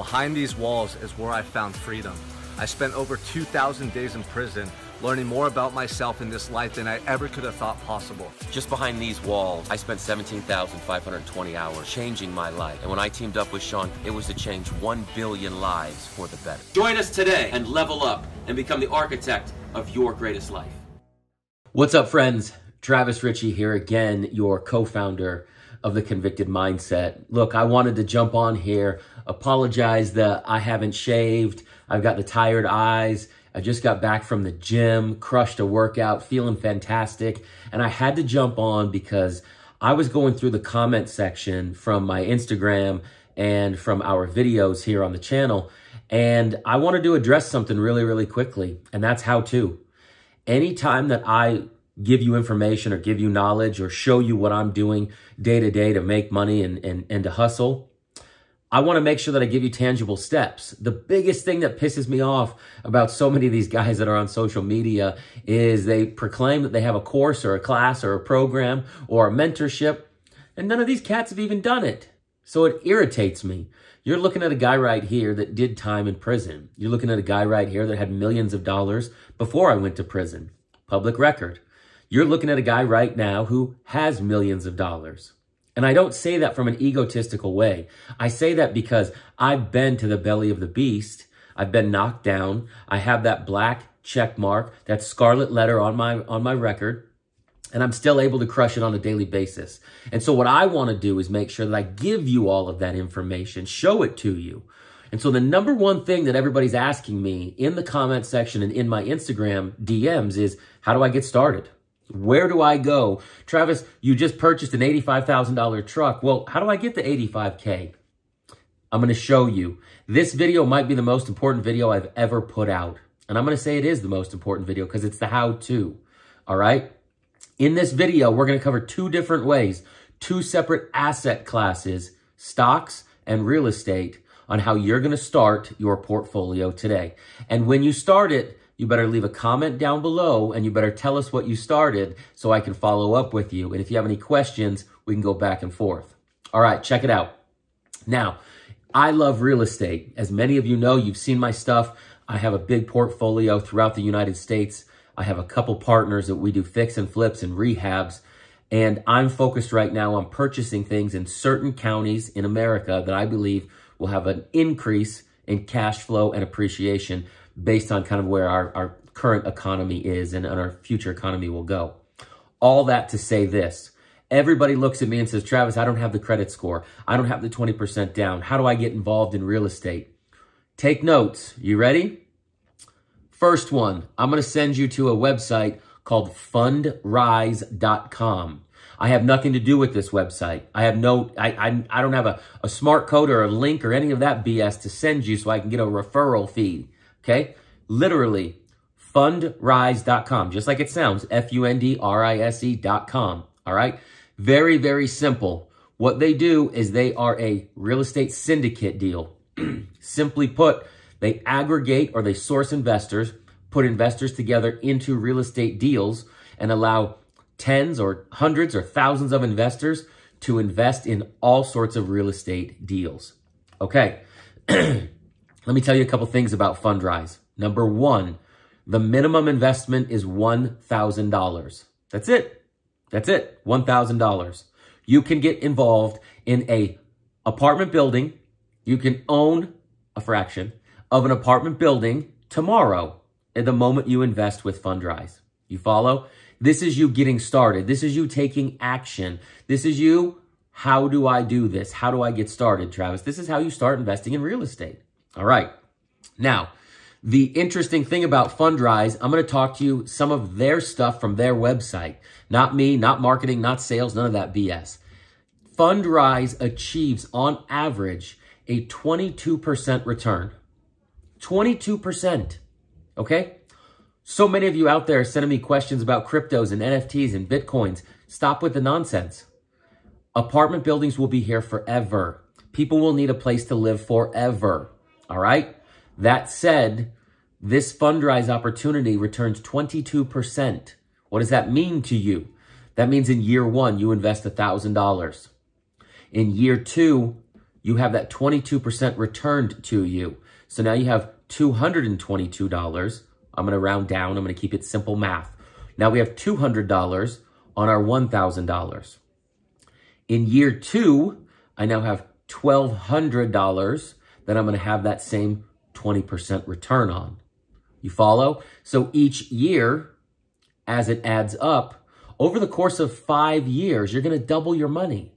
Behind these walls is where I found freedom. I spent over 2,000 days in prison, learning more about myself in this life than I ever could have thought possible. Just behind these walls, I spent 17,520 hours changing my life. And when I teamed up with Sean, it was to change 1 billion lives for the better. Join us today and level up and become the architect of your greatest life. What's up, friends? Travis Richey here again, your co-founder of The Convicted Mindset. Look, I wanted to jump on here, apologize that I haven't shaved. I've got the tired eyes. I just got back from the gym, crushed a workout, feeling fantastic. And I had to jump on because I was going through the comment section from my Instagram and from our videos here on the channel. And I wanted to address something really quickly, and that's how to. Anytime that I give you information or give you knowledge or show you what I'm doing day to day to make money and to hustle, I want to make sure that I give you tangible steps. The biggest thing that pisses me off about so many of these guys that are on social media is they proclaim that they have a course or a class or a program or a mentorship, and none of these cats have even done it. So it irritates me. You're looking at a guy right here that did time in prison. You're looking at a guy right here that had millions of dollars before I went to prison. Public record. You're looking at a guy right now who has millions of dollars. And I don't say that from an egotistical way. I say that because I've been to the belly of the beast. I've been knocked down. I have that black check mark, that scarlet letter on my record, and I'm still able to crush it on a daily basis. And so what I want to do is make sure that I give you all of that information, show it to you. And so the number one thing that everybody's asking me in the comment section and in my Instagram DMs is, how do I get started? Where do I go? Travis, you just purchased an $85,000 truck. Well, how do I get the 85K? I'm going to show you. This video might be the most important video I've ever put out. And I'm going to say it is the most important video because it's the how-to. All right? In this video, we're going to cover two different ways, two separate asset classes, stocks and real estate, on how you're going to start your portfolio today. And when you start it, you better leave a comment down below and you better tell us what you started so I can follow up with you. And if you have any questions, we can go back and forth. All right, check it out. Now, I love real estate. As many of you know, you've seen my stuff. I have a big portfolio throughout the United States. I have a couple partners that we do fix and flips and rehabs. And I'm focused right now on purchasing things in certain counties in America that I believe will have an increase in cash flow and appreciation based on kind of where our current economy is and our future economy will go. All that to say this. Everybody looks at me and says, Travis, I don't have the credit score. I don't have the 20% down. How do I get involved in real estate? Take notes. You ready? First one, I'm going to send you to a website called Fundrise.com. I have nothing to do with this website. I have I don't have a smart code or a link or any of that BS to send you so I can get a referral fee. Okay? Literally, fundrise.com, just like it sounds, Fundrise.com. All right? Very simple. What they do is they are a real estate syndicate deal. Simply put, they aggregate or they source investors, put investors together into real estate deals, and allow tens or hundreds or thousands of investors to invest in all sorts of real estate deals. Okay. Let me tell you a couple things about Fundrise. Number one, the minimum investment is $1,000. That's it. That's it. $1,000. You can get involved in a apartment building. You can own a fraction of an apartment building tomorrow at the moment you invest with Fundrise. You follow? This is you getting started. This is you taking action. This is you, how do I do this? How do I get started, Travis? This is how you start investing in real estate. All right. Now, the interesting thing about Fundrise, I'm going to talk to you some of their stuff from their website. Not me, not marketing, not sales, none of that BS. Fundrise achieves, on average, a 22% return. 22%. Okay? So many of you out there are sending me questions about cryptos and NFTs and Bitcoins. Stop with the nonsense. Apartment buildings will be here forever. People will need a place to live forever. All right? That said, this Fundrise opportunity returns 22%. What does that mean to you? That means in year one, you invest $1,000. In year two, you have that 22% returned to you. So now you have $222. I'm going to round down. I'm going to keep it simple math. Now we have $200 on our $1,000. In year 2, I now have $1,200 that I'm going to have that same 20% return on. You follow? So each year, as it adds up, over the course of 5 years, you're going to double your money.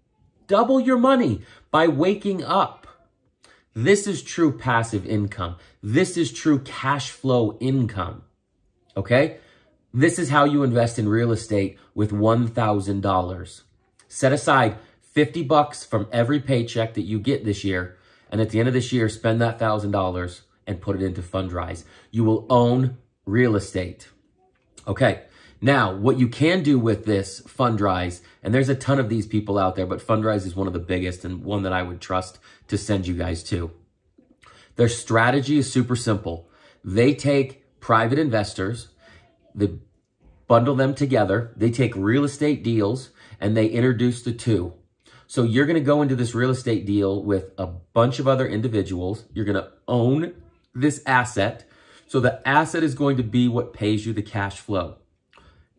Double your money by waking up. This is true passive income. This is true cash flow income. Okay? This is how you invest in real estate with $1,000. Set aside $50 from every paycheck that you get this year, and at the end of this year, spend that $1,000 and put it into Fundrise. You will own real estate. Okay, now what you can do with this Fundrise, and there's a ton of these people out there, but Fundrise is one of the biggest and one that I would trust to send you guys to. Their strategy is super simple. They take private investors, they bundle them together, they take real estate deals, and they introduce the two. So you're going to go into this real estate deal with a bunch of other individuals. You're going to own this asset. So the asset is going to be what pays you the cash flow.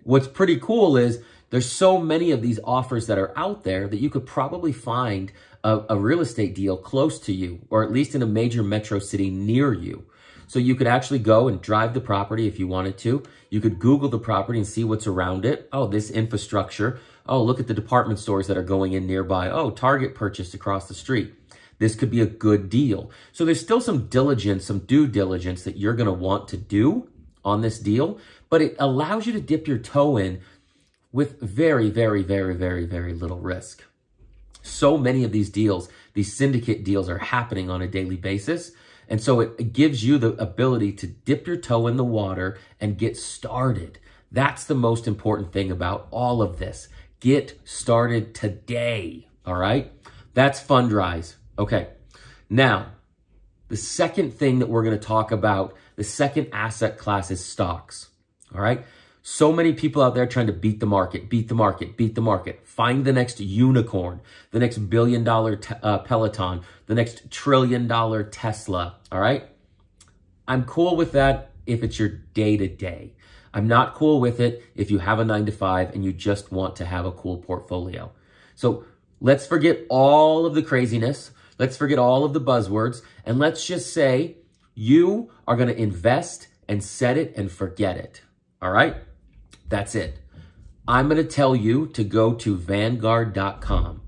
What's pretty cool is there's so many of these offers that are out there that you could probably find a real estate deal close to you, or at least in a major metro city near you. So you could actually go and drive the property if you wanted to. You could Google the property and see what's around it. Oh, this infrastructure. Oh, look at the department stores that are going in nearby. Oh, Target purchased across the street. This could be a good deal. So there's still some diligence, some due diligence that you're going to want to do on this deal, but it allows you to dip your toe in with very, very, very, very, very little risk. So many of these deals, these syndicate deals, are happening on a daily basis. And so it gives you the ability to dip your toe in the water and get started. That's the most important thing about all of this. Get started today, all right? That's Fundrise. Okay, now, the second thing that we're going to talk about, the second asset class is stocks, all right? So many people out there trying to beat the market, beat the market, beat the market. Find the next unicorn, the next billion-dollar Peloton, the next $1 trillion Tesla, all right? I'm cool with that if it's your day-to-day. I'm not cool with it if you have a 9-to-5 and you just want to have a cool portfolio. So let's forget all of the craziness. Let's forget all of the buzzwords. And let's just say you are going to invest and set it and forget it, all right? That's it. I'm going to tell you to go to Vanguard.com.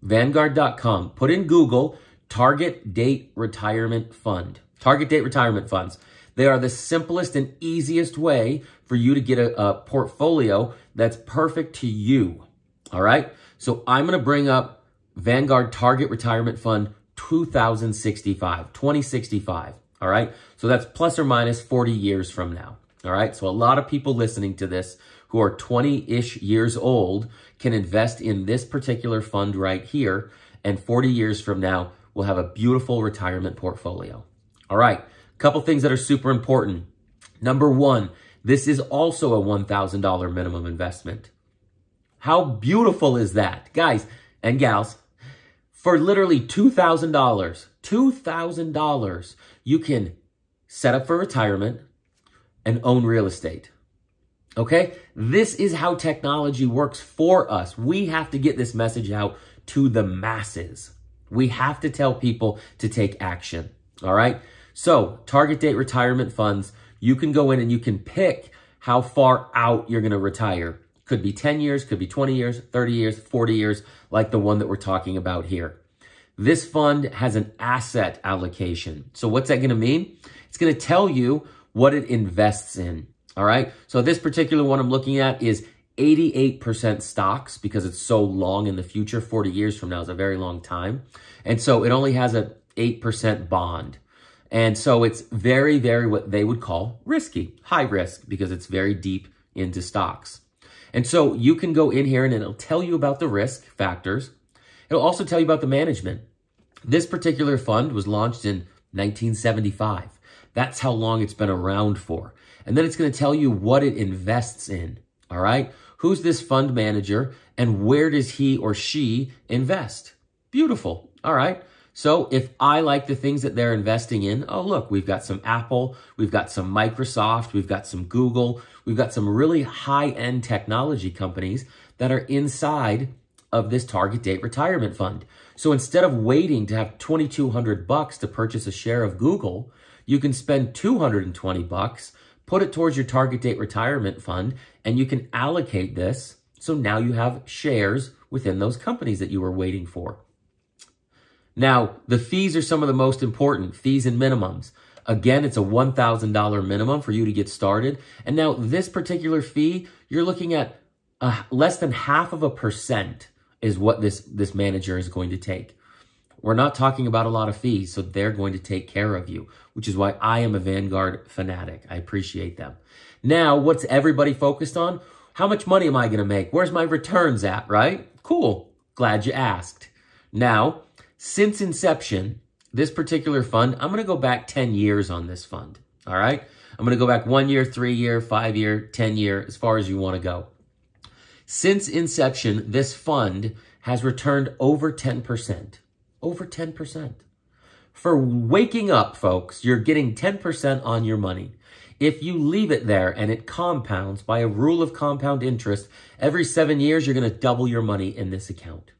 Vanguard.com. Put in Google, Target Date Retirement Fund. Target Date Retirement Funds. They are the simplest and easiest way for you to get a portfolio that's perfect to you. All right? So I'm going to bring up Vanguard Target Retirement Fund 2065. All right? So that's plus or minus 40 years from now. All right, so a lot of people listening to this who are 20-ish years old can invest in this particular fund right here, and 40 years from now, we'll have a beautiful retirement portfolio. All right, a couple things that are super important. Number one, this is also a $1,000 minimum investment. How beautiful is that? Guys and gals, for literally $2,000, you can set up for retirement and own real estate. Okay? This is how technology works for us. We have to get this message out to the masses. We have to tell people to take action. All right? So, target date retirement funds, you can go in and you can pick how far out you're going to retire. Could be 10 years, could be 20 years, 30 years, 40 years, like the one that we're talking about here. This fund has an asset allocation. So what's that going to mean? It's going to tell you what it invests in, all right? So this particular one I'm looking at is 88% stocks because it's so long in the future. 40 years from now is a very long time. And so it only has a 8% bond. And so it's very, very what they would call risky, high risk, because it's very deep into stocks. And so you can go in here and it'll tell you about the risk factors. It'll also tell you about the management. This particular fund was launched in 1975. That's how long it's been around for. And then it's going to tell you what it invests in, all right? Who's this fund manager and where does he or she invest? Beautiful, all right? So if I like the things that they're investing in, oh, look, we've got some Apple, we've got some Microsoft, we've got some Google, we've got some really high-end technology companies that are inside of this target date retirement fund. So instead of waiting to have $2,200 to purchase a share of Google, you can spend $220, put it towards your target date retirement fund, and you can allocate this. So now you have shares within those companies that you were waiting for. Now, the fees are some of the most important, fees and minimums. Again, it's a $1,000 minimum for you to get started. And now this particular fee, you're looking at less than 0.5% is what this manager is going to take. We're not talking about a lot of fees, so they're going to take care of you, which is why I am a Vanguard fanatic. I appreciate them. Now, what's everybody focused on? How much money am I going to make? Where's my returns at, right? Cool. Glad you asked. Now, since inception, this particular fund, I'm going to go back 10 years on this fund, all right? I'm going to go back 1 year, 3 year, 5 year, 10 year, as far as you want to go. Since inception, this fund has returned over 10%. Over 10%. For waking up, folks, you're getting 10% on your money. If you leave it there and it compounds by a rule of compound interest, every 7 years, you're going to double your money in this account.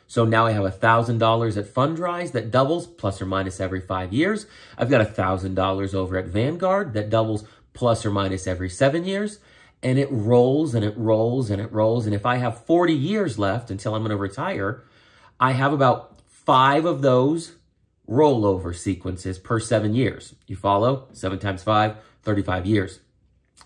So now I have $1,000 at Fundrise that doubles plus or minus every 5 years. I've got $1,000 over at Vanguard that doubles plus or minus every 7 years. And it rolls and it rolls and it rolls. And if I have 40 years left until I'm going to retire, I have about 5 of those rollover sequences per 7 years. You follow? 7 times 5, 35 years.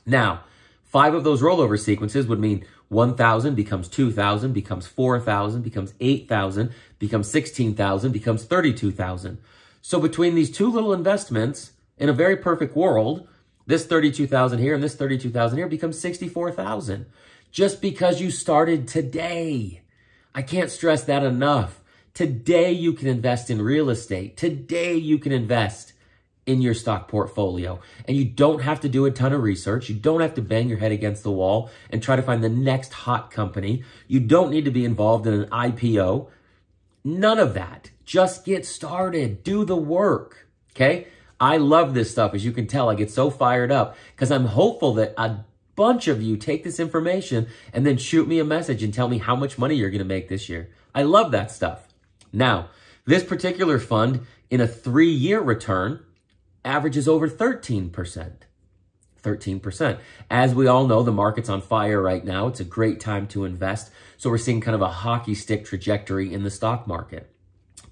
Now, 5 of those rollover sequences would mean 1,000 becomes 2,000, becomes 4,000, becomes 8,000, becomes 16,000, becomes 32,000. So between these two little investments, in a very perfect world, this 32,000 here and this 32,000 here becomes 64,000. Just because you started today. I can't stress that enough. Today you can invest in real estate. Today you can invest in your stock portfolio. And you don't have to do a ton of research. You don't have to bang your head against the wall and try to find the next hot company. You don't need to be involved in an IPO. None of that. Just get started. Do the work. Okay? I love this stuff. As you can tell, I get so fired up because I'm hopeful that a bunch of you take this information and then shoot me a message and tell me how much money you're going to make this year. I love that stuff. Now, this particular fund in a 3-year return averages over 13%. 13%. As we all know, the market's on fire right now. It's a great time to invest. So we're seeing kind of a hockey stick trajectory in the stock market.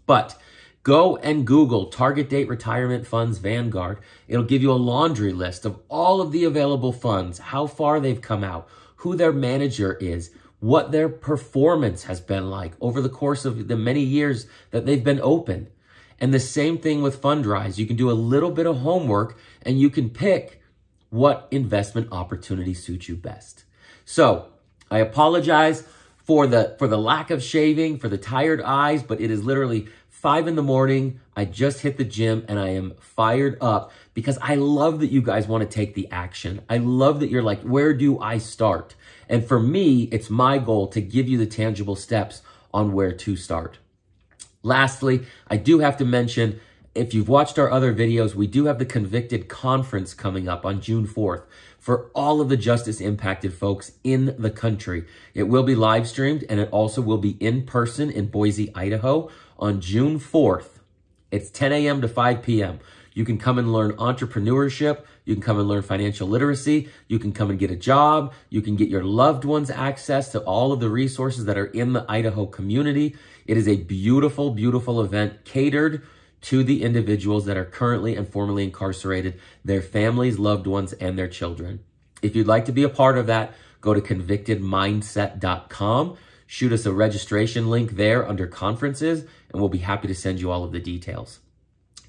But go and Google Target Date Retirement Funds Vanguard. It'll give you a laundry list of all of the available funds, how far they've come out, who their manager is, what their performance has been like over the course of the many years that they've been open. And the same thing with Fundrise. You can do a little bit of homework and you can pick what investment opportunity suits you best. So I apologize for the lack of shaving, for the tired eyes, but it is literally 5 in the morning. I just hit the gym and I am fired up because I love that you guys want to take the action. I love that you're like, where do I start? And for me, it's my goal to give you the tangible steps on where to start. Lastly, I do have to mention, if you've watched our other videos, we do have the Convicted Conference coming up on June 4th for all of the justice-impacted folks in the country. It will be live streamed and it also will be in person in Boise, Idaho on June 4th. It's 10 a.m. to 5 p.m. You can come and learn entrepreneurship. You can come and learn financial literacy. You can come and get a job. You can get your loved ones access to all of the resources that are in the Idaho community. It is a beautiful, beautiful event catered to the individuals that are currently and formerly incarcerated, their families, loved ones, and their children. If you'd like to be a part of that, go to convictedmindset.com. Shoot us a registration link there under conferences, and we'll be happy to send you all of the details.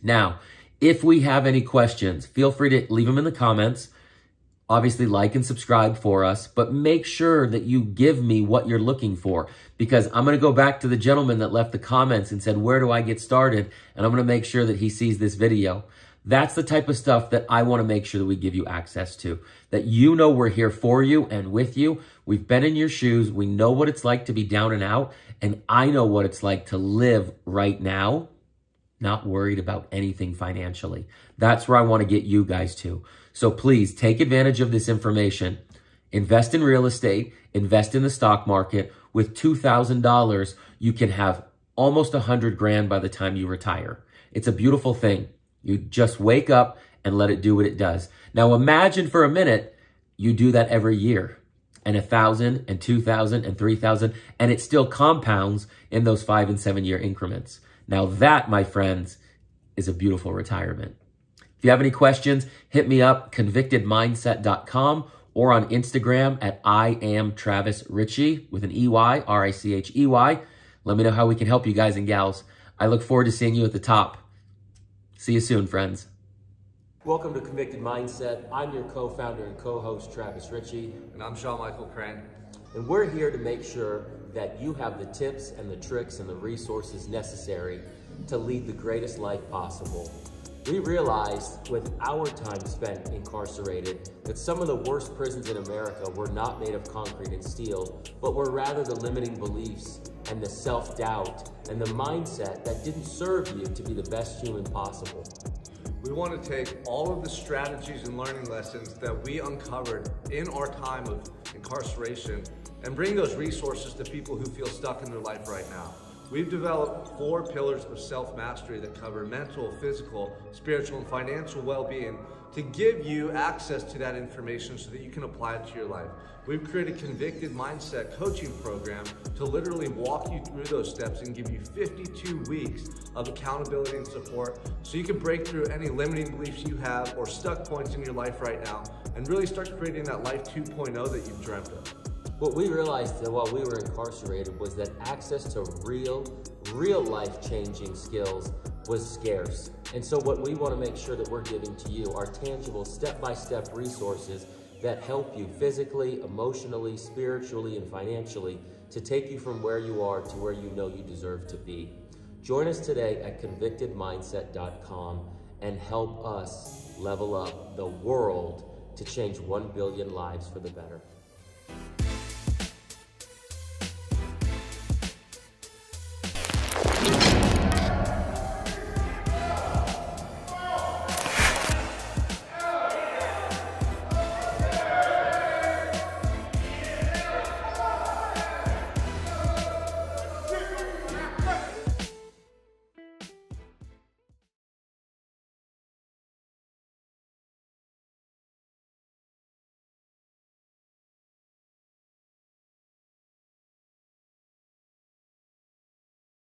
Now, if we have any questions, feel free to leave them in the comments. Obviously, like and subscribe for us, but make sure that you give me what you're looking for, because I'm going to go back to the gentleman that left the comments and said, where do I get started? And I'm going to make sure that he sees this video. That's the type of stuff that I want to make sure that we give you access to, that you know we're here for you and with you. We've been in your shoes. We know what it's like to be down and out, and I know what it's like to live right now not worried about anything financially. That's where I want to get you guys to. So please take advantage of this information. Invest in real estate, invest in the stock market. With $2,000, you can have almost 100 grand by the time you retire. It's a beautiful thing. You just wake up and let it do what it does. Now imagine for a minute, you do that every year, and 1,000 and 2,000 and 3,000, and it still compounds in those 5 and 7 year increments. Now that, my friends, is a beautiful retirement. If you have any questions, hit me up, convictedmindset.com, or on Instagram at @IamTravisRichey with an EY, R-I-C-H-E-Y. Let me know how we can help you guys and gals. I look forward to seeing you at the top. See you soon, friends. Welcome to Convicted Mindset. I'm your co-founder and co-host, Travis Richey. And I'm Micheal Crane. And we're here to make sure that you have the tips and the tricks and the resources necessary to lead the greatest life possible. We realized with our time spent incarcerated that some of the worst prisons in America were not made of concrete and steel, but were rather the limiting beliefs and the self-doubt and the mindset that didn't serve you to be the best human possible. We want to take all of the strategies and learning lessons that we uncovered in our time of incarceration and bring those resources to people who feel stuck in their life right now. We've developed 4 pillars of self-mastery that cover mental, physical, spiritual, and financial well-being to give you access to that information so that you can apply it to your life. We've created a Convicted Mindset coaching program to literally walk you through those steps and give you 52 weeks of accountability and support so you can break through any limiting beliefs you have or stuck points in your life right now and really start creating that life 2.0 that you've dreamt of. What we realized that while we were incarcerated was that access to real life-changing skills was scarce. And so what we want to make sure that we're giving to you are tangible step-by-step resources that help you physically, emotionally, spiritually, and financially to take you from where you are to where you know you deserve to be. Join us today at convictedmindset.com and help us level up the world to change 1 billion lives for the better.